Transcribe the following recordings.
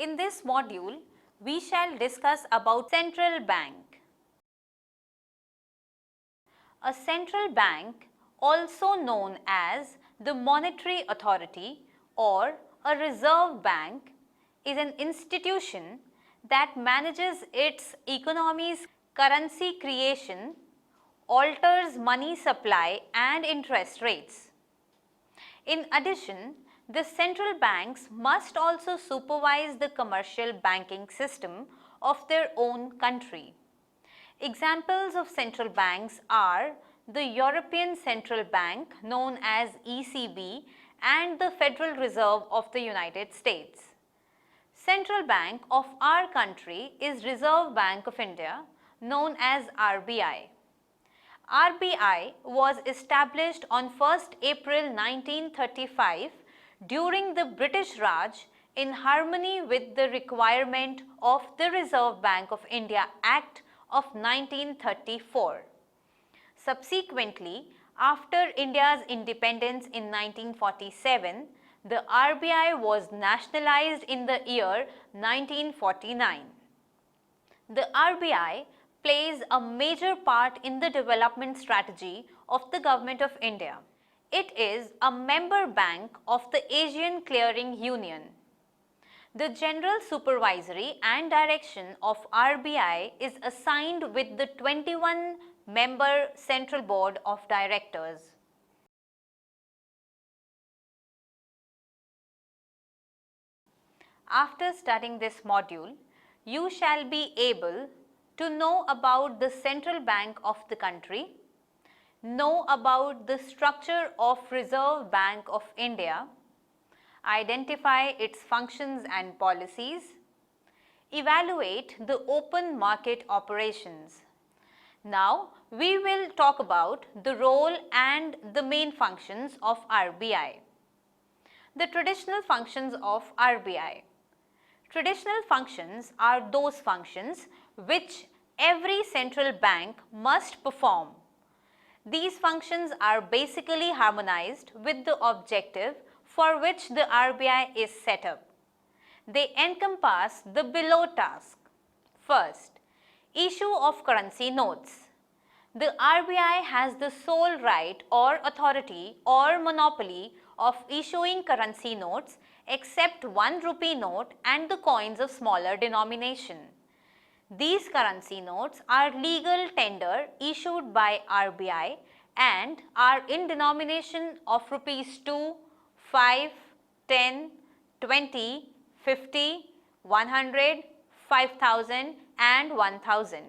In this module, we shall discuss about central bank. A central bank, also known as the monetary authority or a reserve bank, is an institution that manages its economy's currency creation, alters money supply and interest rates. In addition, the central banks must also supervise the commercial banking system of their own country. Examples of central banks are the European Central Bank, known as ECB, and the Federal Reserve of the United States. Central Bank of our country is Reserve Bank of India, known as RBI. RBI was established on 1st April 1935 during the British Raj in harmony with the requirement of the Reserve Bank of India Act of 1934. Subsequently, after India's independence in 1947, the RBI was nationalized in the year 1949. The RBI plays a major part in the development strategy of the Government of India. It is a member bank of the Asian Clearing Union. The general supervisory and direction of RBI is assigned with the 21-member Central Board of Directors. After studying this module, you shall be able to know about the central bank of the country, know about the structure of Reserve Bank of India, identify its functions and policies, evaluate the open market operations. Now, we will talk about the role and the main functions of RBI. The traditional functions of RBI. Traditional functions are those functions which every central bank must perform. These functions are basically harmonized with the objective for which the RBI is set up. They encompass the below tasks. First, issue of currency notes. The RBI has the sole right or authority or monopoly of issuing currency notes except 1 rupee note and the coins of smaller denomination. These currency notes are legal tender issued by RBI and are in denomination of rupees 2, 5, 10, 20, 50, 100, 5,000 and 1,000.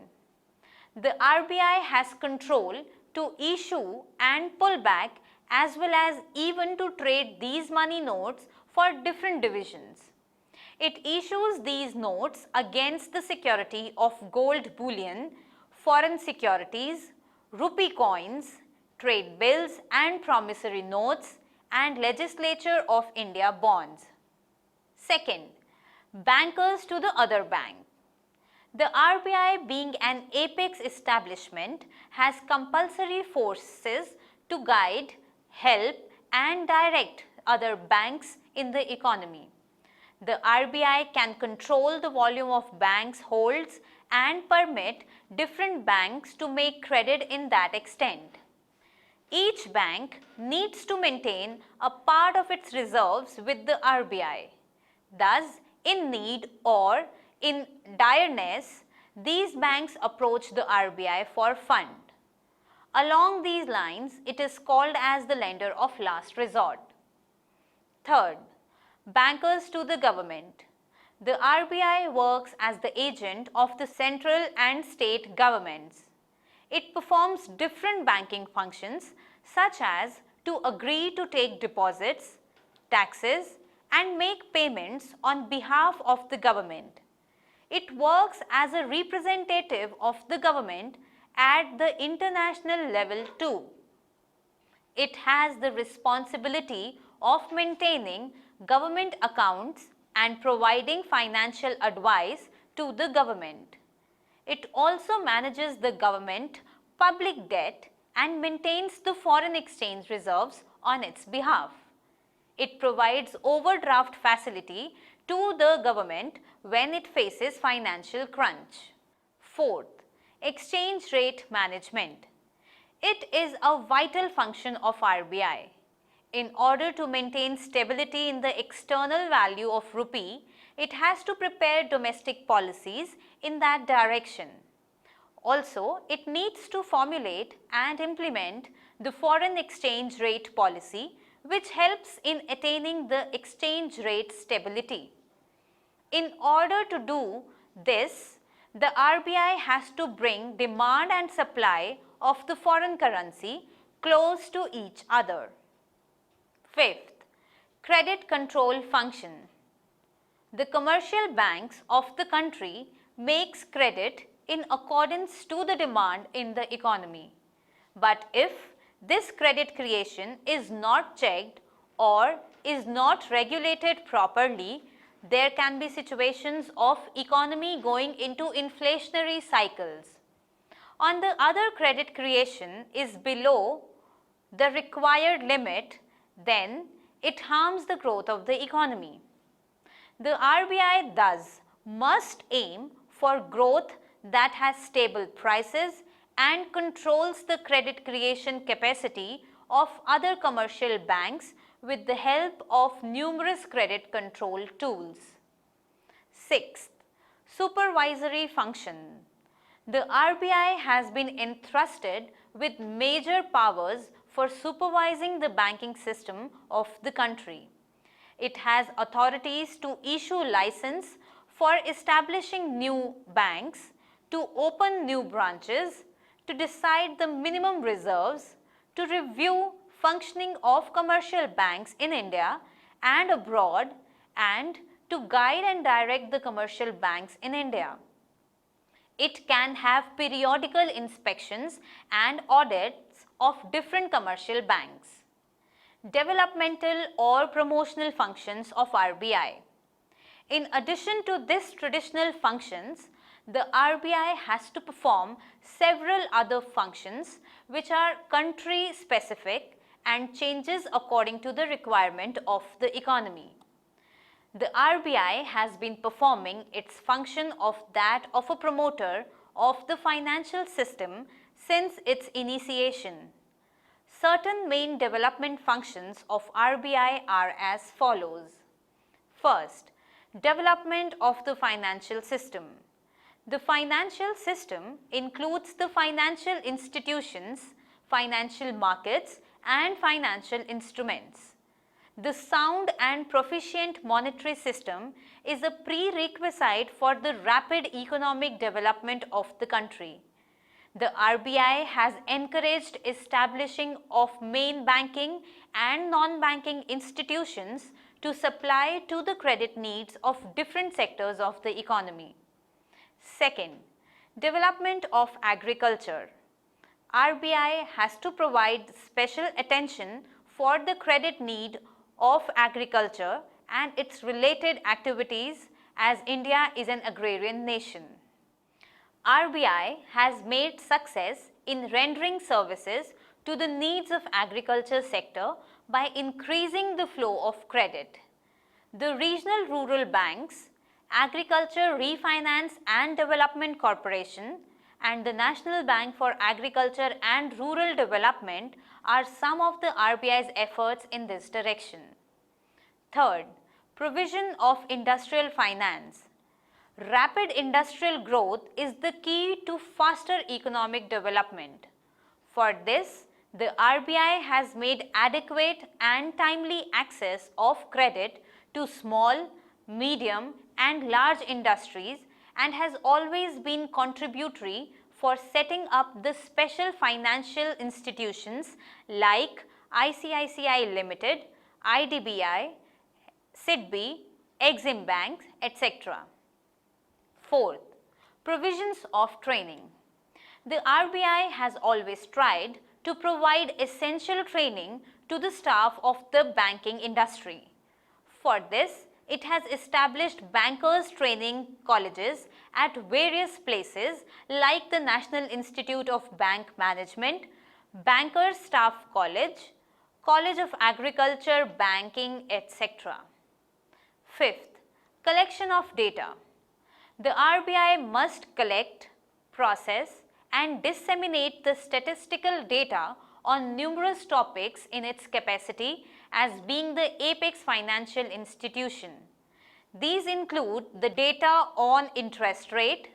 The RBI has control to issue and pull back as well as even to trade these money notes for different divisions. It issues these notes against the security of gold bullion, foreign securities, rupee coins, trade bills and promissory notes, and Legislature of India bonds. Second, bankers to the other bank. The RBI, being an apex establishment, has compulsory forces to guide, help and direct other banks in the economy. The RBI can control the volume of banks' holds and permit different banks to make credit in that extent. Each bank needs to maintain a part of its reserves with the RBI. Thus, in need or in direness, these banks approach the RBI for fund. Along these lines, it is called as the lender of last resort. Third, bankers to the government. The RBI works as the agent of the central and state governments. It performs different banking functions such as to agree to take deposits, taxes and make payments on behalf of the government. It works as a representative of the government at the international level too. It has the responsibility of maintaining government accounts and providing financial advice to the government. It also manages the government public debt and maintains the foreign exchange reserves on its behalf. It provides overdraft facility to the government when it faces financial crunch. Fourth, exchange rate management. It is a vital function of RBI. In order to maintain stability in the external value of rupee, it has to prepare domestic policies in that direction. Also, it needs to formulate and implement the foreign exchange rate policy, which helps in attaining the exchange rate stability. In order to do this, the RBI has to bring demand and supply of the foreign currency close to each other. Fifth, credit control function. The commercial banks of the country makes credit in accordance to the demand in the economy. But if this credit creation is not checked or is not regulated properly, there can be situations of economy going into inflationary cycles. On the other credit creation is below the required limit, then it harms the growth of the economy. The RBI thus must aim for growth that has stable prices and controls the credit creation capacity of other commercial banks with the help of numerous credit control tools. Sixth, supervisory function. The RBI has been entrusted with major powers for supervising the banking system of the country. It has authorities to issue license for establishing new banks, to open new branches, to decide the minimum reserves, to review functioning of commercial banks in India and abroad, and to guide and direct the commercial banks in India. It can have periodical inspections and audits of different commercial banks. Developmental or promotional functions of RBI. In addition to these traditional functions, the RBI has to perform several other functions which are country specific and changes according to the requirement of the economy. The RBI has been performing its function of that of a promoter of the financial system since its initiation. Certain main development functions of RBI are as follows. First, development of the financial system. The financial system includes the financial institutions, financial markets, and financial instruments. The sound and proficient monetary system is a prerequisite for the rapid economic development of the country. The RBI has encouraged establishing of main banking and non-banking institutions to supply to the credit needs of different sectors of the economy. Second, development of agriculture. RBI has to provide special attention for the credit need of agriculture and its related activities as India is an agrarian nation. RBI has made success in rendering services to the needs of agriculture sector by increasing the flow of credit. The regional rural banks, Agriculture Refinance and Development Corporation and the National Bank for Agriculture and Rural Development are some of the RBI's efforts in this direction. Third, provision of industrial finance. Rapid industrial growth is the key to faster economic development. For this, the RBI has made adequate and timely access of credit to small, medium and large industries and has always been contributory for setting up the special financial institutions like ICICI Limited, IDBI, SIDBI, Exim Bank, etc. Fourth, provisions of training. The RBI has always tried to provide essential training to the staff of the banking industry. For this, it has established bankers training colleges at various places like the National Institute of Bank Management, Bankers Staff College, College of Agriculture, Banking, etc. Fifth, Collection of data. The RBI must collect, process and disseminate the statistical data on numerous topics in its capacity as being the apex financial institution. These include the data on interest rate,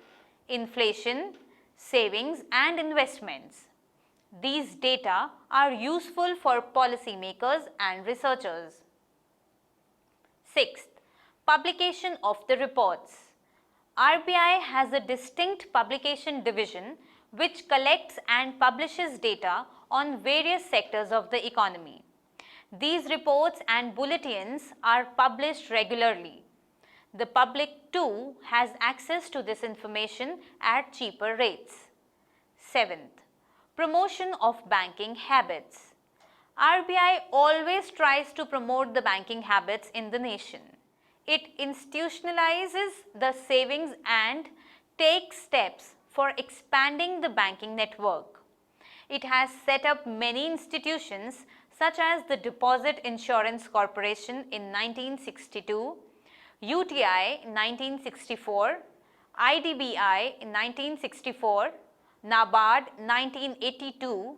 inflation, savings and investments. These data are useful for policymakers and researchers. Sixth, publication of the reports. RBI has a distinct publication division which collects and publishes data on various sectors of the economy. These reports and bulletins are published regularly. The public too has access to this information at cheaper rates. Seventh, promotion of banking habits. RBI always tries to promote the banking habits in the nation. It institutionalizes the savings and takes steps for expanding the banking network. It has set up many institutions such as the Deposit Insurance Corporation in 1962, UTI in 1964, IDBI in 1964, NABARD 1982,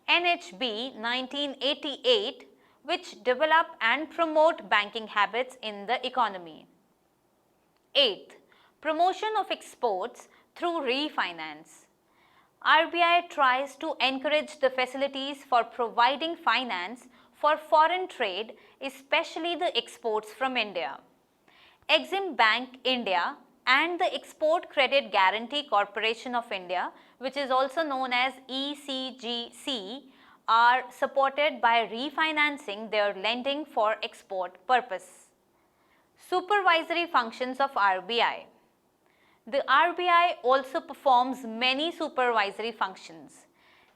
NHB 1988, which develop and promote banking habits in the economy. Eighth, promotion of exports through refinance. RBI tries to encourage the facilities for providing finance for foreign trade, especially the exports from India. Exim Bank India and the Export Credit Guarantee Corporation of India, which is also known as ECGC, are supported by refinancing their lending for export purpose. Supervisory functions of RBI. The RBI also performs many supervisory functions.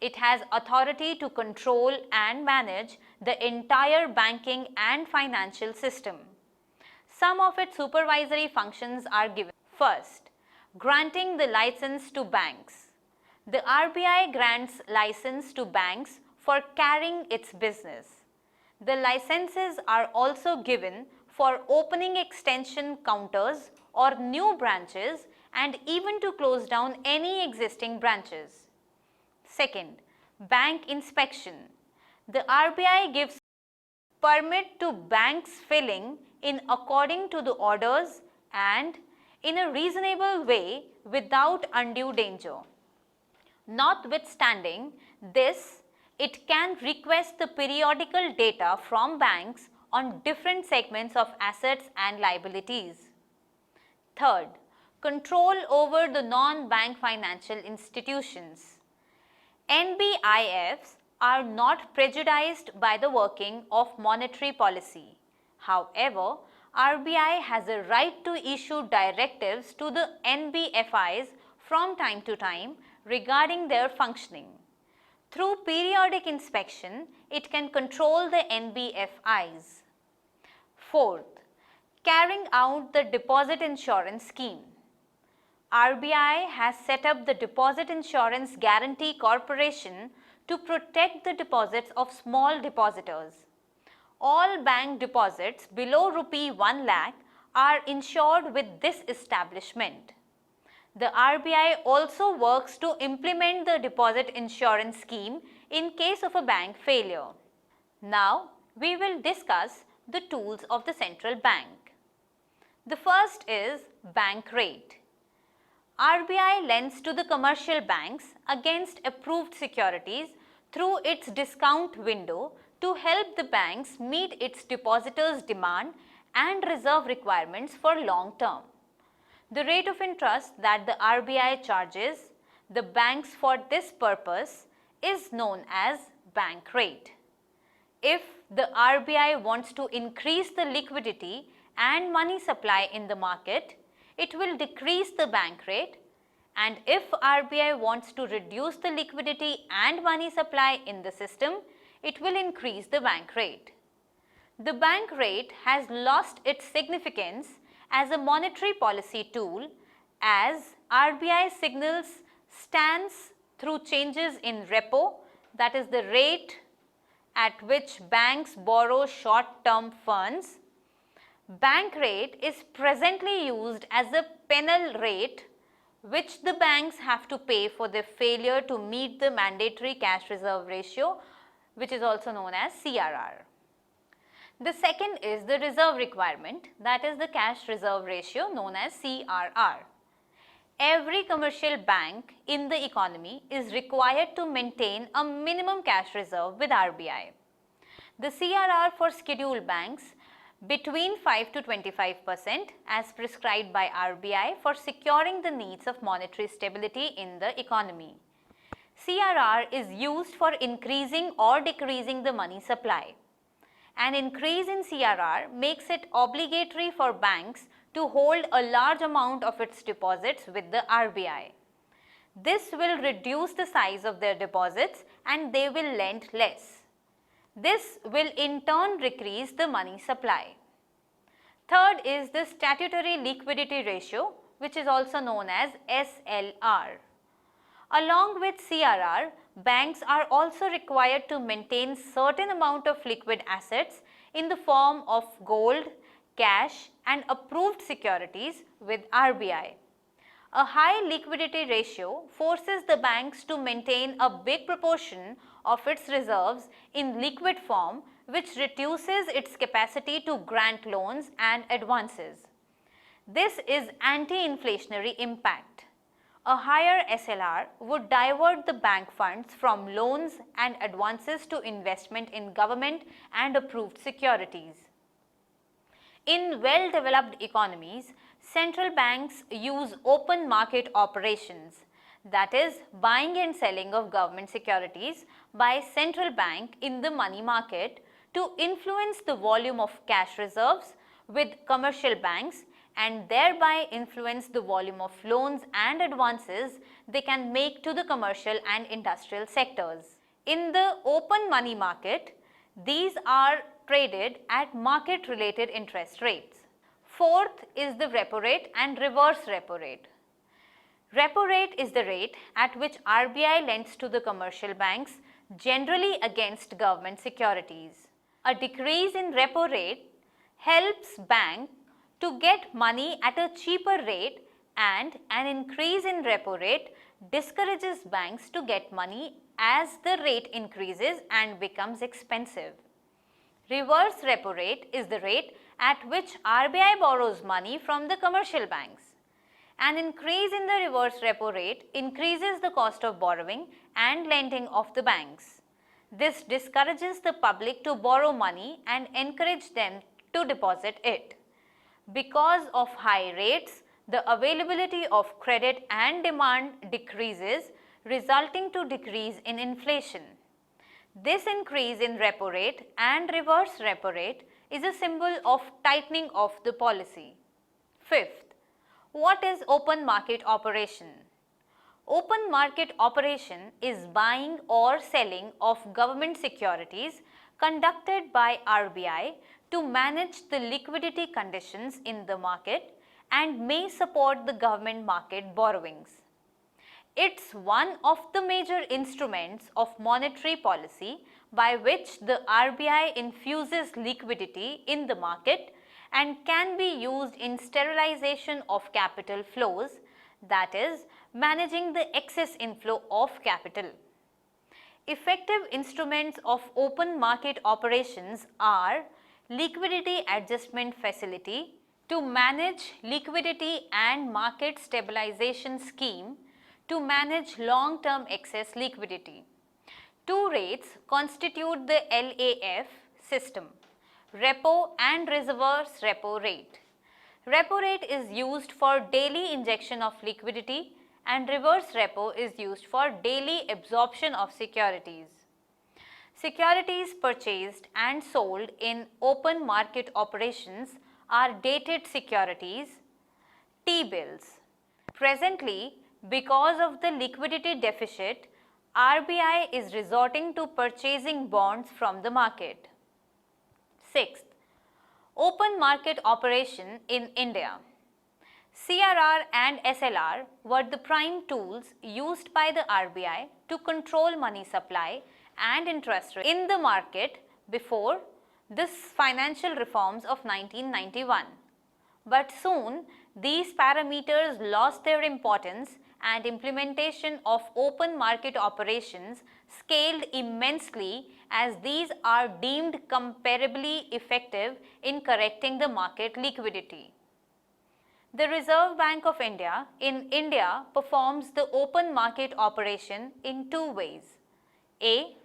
It has authority to control and manage the entire banking and financial system. Some of its supervisory functions are given. First, granting the license to banks. The RBI grants license to banks for carrying its business. The licenses are also given for opening extension counters or new branches and even to close down any existing branches. Second, bank inspection. The RBI gives permit to banks filling in according to the orders and in a reasonable way without undue danger. Notwithstanding this, it can request the periodical data from banks on different segments of assets and liabilities. Third, control over the non-bank financial institutions. NBIFs are not prejudiced by the working of monetary policy. However, RBI has a right to issue directives to the NBFIs from time to time regarding their functioning. Through periodic inspection, it can control the NBFIs. Fourth, carrying out the deposit insurance scheme. RBI has set up the Deposit Insurance Guarantee Corporation to protect the deposits of small depositors. All bank deposits below rupee 1 lakh are insured with this establishment. The RBI also works to implement the deposit insurance scheme in case of a bank failure. Now, we will discuss the tools of the central bank. The first is bank rate. RBI lends to the commercial banks against approved securities through its discount window to help the banks meet its depositors' demand and reserve requirements for long term. The rate of interest that the RBI charges the banks for this purpose is known as bank rate. If the RBI wants to increase the liquidity and money supply in the market, it will decrease the bank rate, and if RBI wants to reduce the liquidity and money supply in the system, it will increase the bank rate. The bank rate has lost its significance as a monetary policy tool as RBI signals stance through changes in repo, that is the rate at which banks borrow short-term funds, Bank rate is presently used as a penal rate which the banks have to pay for their failure to meet the mandatory cash reserve ratio, which is also known as CRR. The second is the reserve requirement, that is the cash reserve ratio known as CRR. Every commercial bank in the economy is required to maintain a minimum cash reserve with RBI. The CRR for scheduled banks between 5 to 25% as prescribed by RBI for securing the needs of monetary stability in the economy. CRR is used for increasing or decreasing the money supply. An increase in CRR makes it obligatory for banks to hold a large amount of its deposits with the RBI. This will reduce the size of their deposits and they will lend less. This will in turn decrease the money supply. Third is the statutory liquidity ratio, which is also known as SLR. Along with CRR, banks are also required to maintain certain amount of liquid assets in the form of gold, cash and approved securities with RBI. A high liquidity ratio forces the banks to maintain a big proportion of its reserves in liquid form, which reduces its capacity to grant loans and advances. This is anti-inflationary impact. A higher SLR would divert the bank funds from loans and advances to investment in government and approved securities. In well-developed economies, central banks use open market operations, that is, buying and selling of government securities by central bank in the money market to influence the volume of cash reserves with commercial banks and thereby influence the volume of loans and advances they can make to the commercial and industrial sectors. In the open money market, these are traded at market-related interest rates. Fourth is the repo rate and reverse repo rate. Repo rate is the rate at which RBI lends to the commercial banks, generally against government securities. A decrease in repo rate helps bank to get money at a cheaper rate, and an increase in repo rate discourages banks to get money as the rate increases and becomes expensive. Reverse repo rate is the rate at which RBI borrows money from the commercial banks. An increase in the reverse repo rate increases the cost of borrowing and lending of the banks. This discourages the public to borrow money and encourage them to deposit it. Because of high rates, the availability of credit and demand decreases, resulting to decrease in inflation. This increase in repo rate and reverse repo rate is a symbol of tightening of the policy. Fifth, what is open market operation? Open market operation is buying or selling of government securities conducted by RBI to manage the liquidity conditions in the market and may support the government market borrowings. It's one of the major instruments of monetary policy by which the RBI infuses liquidity in the market and can be used in sterilization of capital flows, that is, managing the excess inflow of capital. Effective instruments of open market operations are liquidity adjustment facility to manage liquidity and market stabilization scheme to manage long-term excess liquidity. Two rates constitute the LAF system, repo and reverse repo rate. Repo rate is used for daily injection of liquidity and reverse repo is used for daily absorption of securities. Securities purchased and sold in open market operations are dated securities, T-bills. Presently, because of the liquidity deficit, RBI is resorting to purchasing bonds from the market. Sixth, open market operation in India. CRR and SLR were the prime tools used by the RBI to control money supply and interest rate in the market before this financial reforms of 1991. But soon, these parameters lost their importance and implementation of open market operations scaled immensely as these are deemed comparably effective in correcting the market liquidity. The Reserve Bank of India in India performs the open market operation in two ways. A.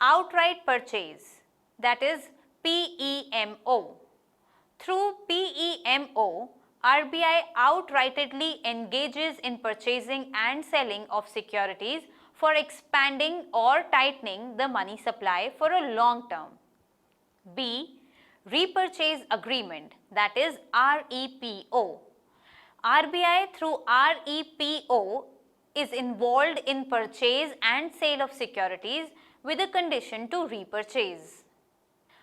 Outright purchase, that is PEMO. Through PEMO, RBI outrightly engages in purchasing and selling of securities for expanding or tightening the money supply for a long term. B. Repurchase agreement, that is REPO. RBI through REPO is involved in purchase and sale of securities with a condition to repurchase.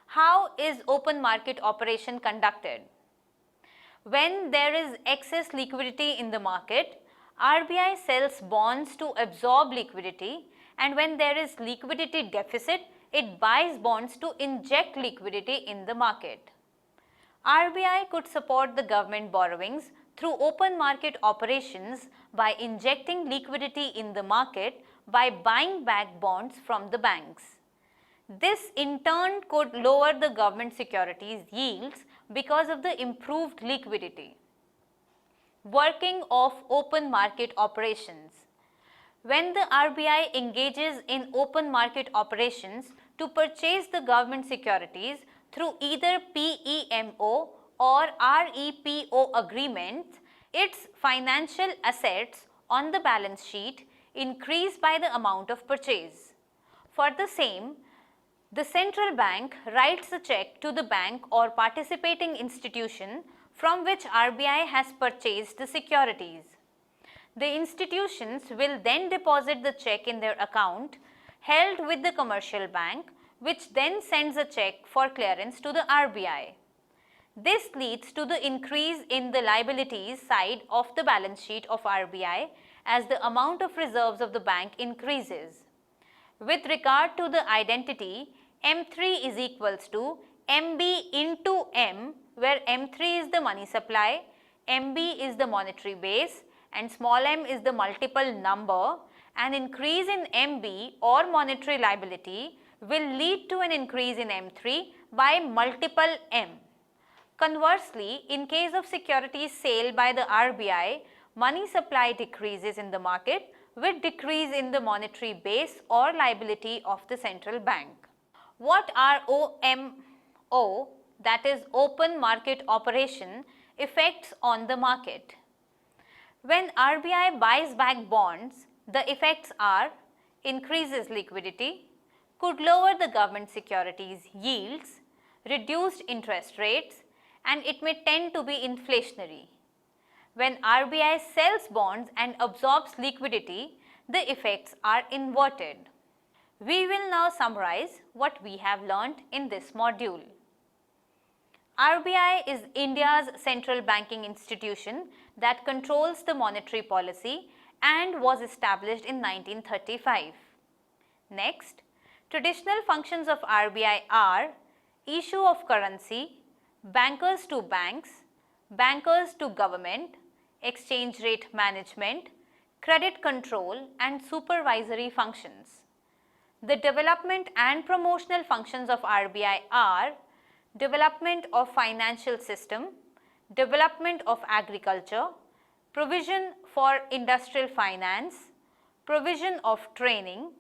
How is open market operation conducted? When there is excess liquidity in the market, RBI sells bonds to absorb liquidity, and when there is liquidity deficit, it buys bonds to inject liquidity in the market. RBI could support the government borrowings through open market operations by injecting liquidity in the market by buying back bonds from the banks. This in turn could lower the government securities yields because of the improved liquidity. Working of open market operations. When the RBI engages in open market operations to purchase the government securities through either PEMO or REPO agreements, its financial assets on the balance sheet increase by the amount of purchase. For the same, the central bank writes a check to the bank or participating institution from which RBI has purchased the securities. The institutions will then deposit the check in their account held with the commercial bank, which then sends a check for clearance to the RBI. This leads to the increase in the liabilities side of the balance sheet of RBI as the amount of reserves of the bank increases. With regard to the identity, M3 is equals to MB into M, where M3 is the money supply, MB is the monetary base, and small m is the multiple number. An increase in MB or monetary liability will lead to an increase in M3 by multiple M. Conversely, in case of securities sale by the RBI, money supply decreases in the market with decrease in the monetary base or liability of the central bank. What are OMO, that is open market operation, effects on the market? When RBI buys back bonds, the effects are increases liquidity, could lower the government securities yields, reduced interest rates, and it may tend to be inflationary. When RBI sells bonds and absorbs liquidity, the effects are inverted. We will now summarize what we have learnt in this module. RBI is India's central banking institution that controls the monetary policy and was established in 1935. Next, traditional functions of RBI are issue of currency, bankers to banks, bankers to government, exchange rate management, credit control and supervisory functions. The development and promotional functions of RBI are development of financial system, development of agriculture, provision for industrial finance, provision of training,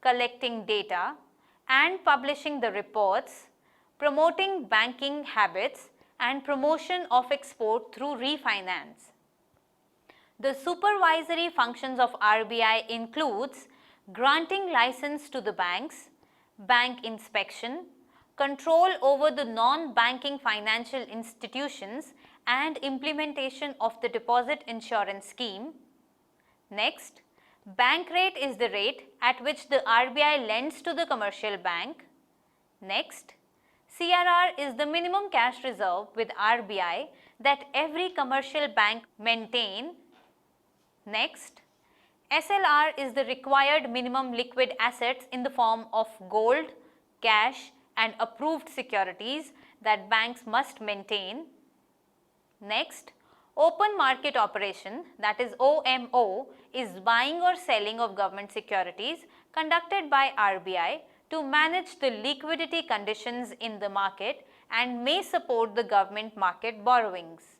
collecting data and publishing the reports, promoting banking habits and promotion of export through refinance. The supervisory functions of RBI includes granting license to the banks, bank inspection, control over the non-banking financial institutions and implementation of the deposit insurance scheme. Next, bank rate is the rate at which the RBI lends to the commercial bank. Next, CRR is the minimum cash reserve with RBI that every commercial bank maintain. Next, SLR is the required minimum liquid assets in the form of gold, cash and approved securities that banks must maintain. Next, open market operation, that is OMO, is buying or selling of government securities conducted by RBI to manage the liquidity conditions in the market and may support the government market borrowings.